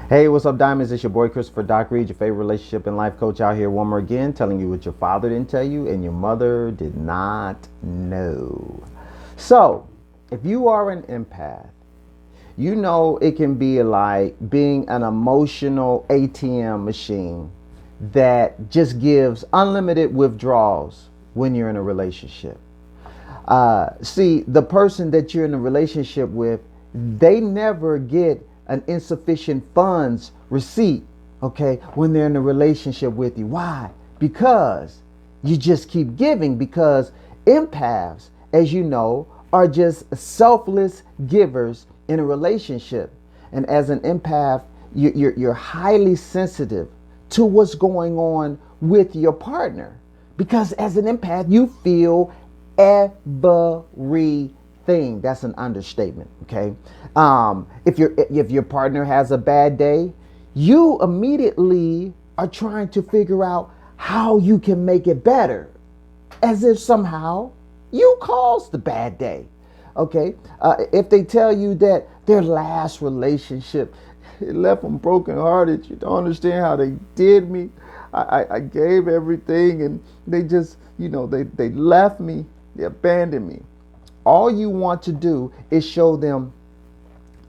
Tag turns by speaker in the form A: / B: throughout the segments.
A: Hey, what's up, Diamonds? It's your boy Christopher Doc Reed, your favorite relationship and life coach out here one more again, telling you what your father didn't tell you and your mother did not know. So, if you are an empath, you know it can be like being an emotional ATM machine that just gives unlimited withdrawals when you're in a relationship. See, the person that you're in a relationship with, they never get an insufficient funds receipt, okay, when they're in a relationship with you. Why? Because you just keep giving, because empaths, as you know, are just selfless givers in a relationship. And as an empath, you're highly sensitive to what's going on with your partner, because as an empath, you feel everything. That's an understatement. Okay. If your partner has a bad day, you immediately are trying to figure out how you can make it better, as if somehow you caused the bad day. Okay. If they tell you that their last relationship, it left them brokenhearted, you don't understand how they did me. I gave everything and they just, they left me, they abandoned me. All you want to do is show them,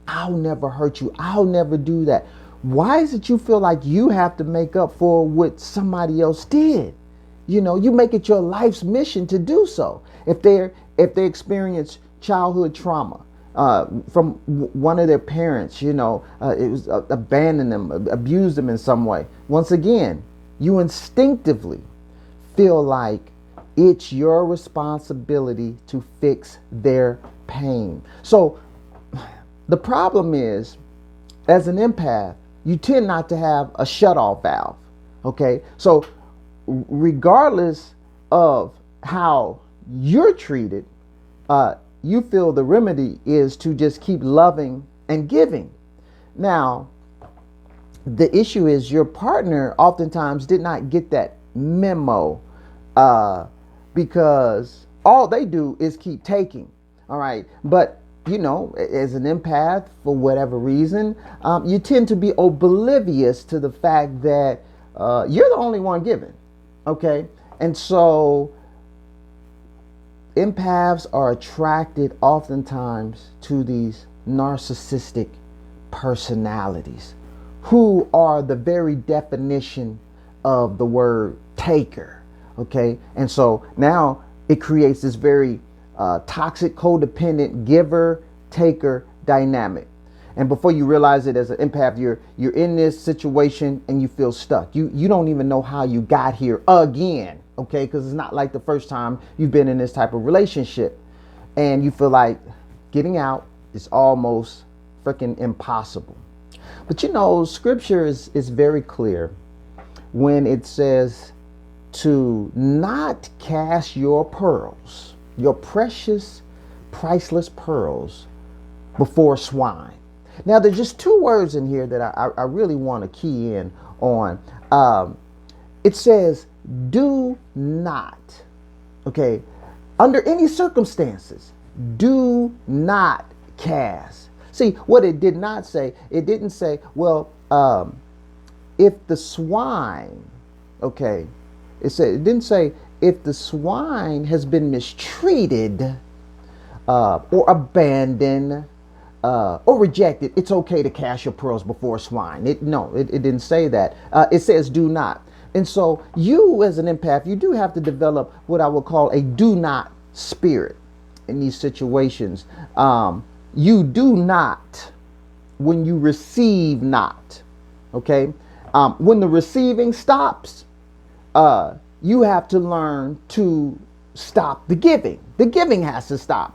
A: I'll never hurt you, I'll never do that. Why is it you feel like you have to make up for what somebody else did? You make it your life's mission to do so. If they experience childhood trauma from one of their parents, it was abandoned them, abused them in some way. Once again, you instinctively feel like it's your responsibility to fix their pain. So the problem is, as an empath, you tend not to have a shutoff valve. Okay, so regardless of how you're treated, you feel the remedy is to just keep loving and giving. Now, the issue is your partner oftentimes did not get that memo, because all they do is keep taking. All right. But, as an empath, for whatever reason, you tend to be oblivious to the fact that you're the only one giving. Okay. And so empaths are attracted oftentimes to these narcissistic personalities who are the very definition of the word taker. Okay. And so now it creates this very toxic, codependent giver taker dynamic. And before you realize it, as an empath, you're in this situation and you feel stuck. You don't even know how you got here again. Okay. Because it's not like the first time you've been in this type of relationship, and you feel like getting out is almost freaking impossible. But scripture is very clear when it says to not cast your pearls, your precious, priceless pearls, before swine. Now, there's just two words in here that I really want to key in on. It says, do not, okay, under any circumstances, do not cast. See, what it did not say, it didn't say, well, if the swine, okay, it didn't say if the swine has been mistreated or abandoned or rejected, it's okay to cast your pearls before swine. It didn't say that. It says do not. And so you, as an empath, you do have to develop what I would call a do not spirit in these situations. You do not when you receive not. Okay. When the receiving stops, you have to learn to stop the giving. The giving has to stop.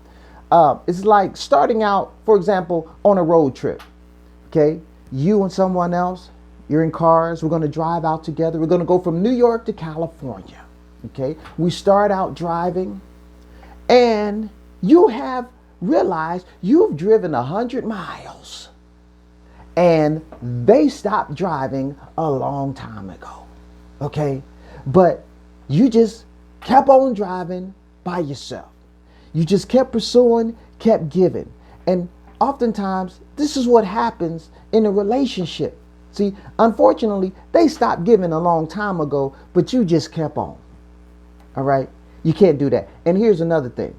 A: It's like starting out, for example, on a road trip. Okay. You and someone else, you're in cars. We're going to drive out together. We're going to go from New York to California. Okay. We start out driving and you have realized you've driven 100 miles and they stopped driving a long time ago. Okay. But you just kept on driving by yourself. You just kept pursuing, kept giving. And oftentimes, this is what happens in a relationship. See, unfortunately, they stopped giving a long time ago, but you just kept on. All right? You can't do that. And here's another thing.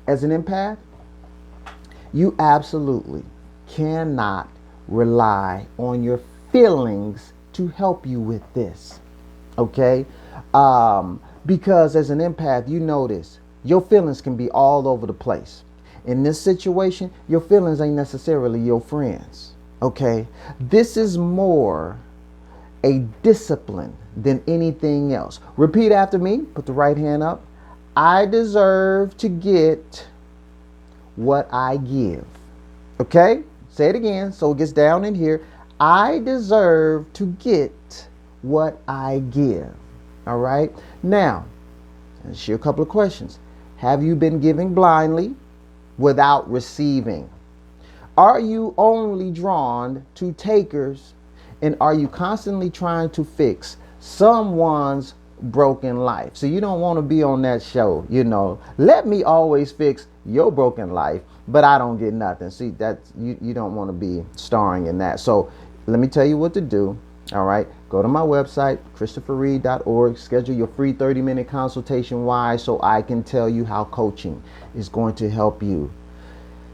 A: As an empath, you absolutely cannot rely on your feelings to help you with this. Okay? Because as an empath, you notice your feelings can be all over the place. In this situation, your feelings ain't necessarily your friends. Okay? This is more a discipline than anything else. Repeat after me. Put the right hand up. I deserve to get what I give. Okay? Say it again so it gets down in here. I deserve to get what I give. All right? Now, I'll ask you a couple of questions. Have you been giving blindly without receiving? Are you only drawn to takers? And are you constantly trying to fix someone's broken life? So you don't want to be on that show, let me always fix your broken life, but I don't get nothing. See, that's you don't want to be starring in that. So let me tell you what to do. All right, go to my website, christopherreed.org, schedule your free 30-minute consultation. Why? So I can tell you how coaching is going to help you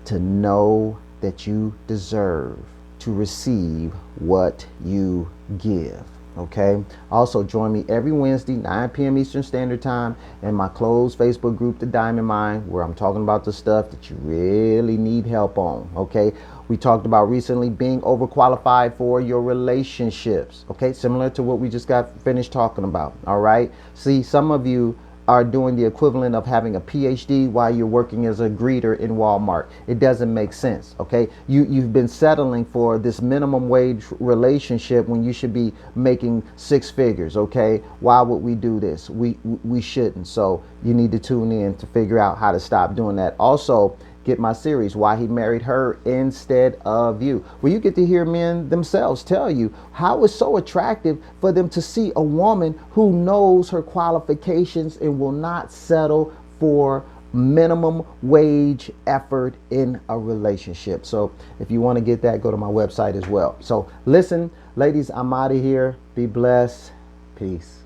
A: to know that you deserve to receive what you give. Okay. Also, join me every Wednesday, 9 p.m. Eastern Standard Time, in my closed Facebook group, The Diamond Mind, where I'm talking about the stuff that you really need help on. Okay. We talked about recently being overqualified for your relationships. Okay. Similar to what we just got finished talking about. All right. See, some of you are doing the equivalent of having a PhD while you're working as a greeter in Walmart. It doesn't make sense. Okay, you've been settling for this minimum wage relationship when you should be making six figures. Okay, why would we do this? We shouldn't. So you need to tune in to figure out how to stop doing that. Also, get my series, Why He Married Her Instead of You, where you get to hear men themselves tell you how it's so attractive for them to see a woman who knows her qualifications and will not settle for minimum wage effort in a relationship. So if you want to get that, go to my website as well. So listen, ladies, I'm out of here. Be blessed. Peace.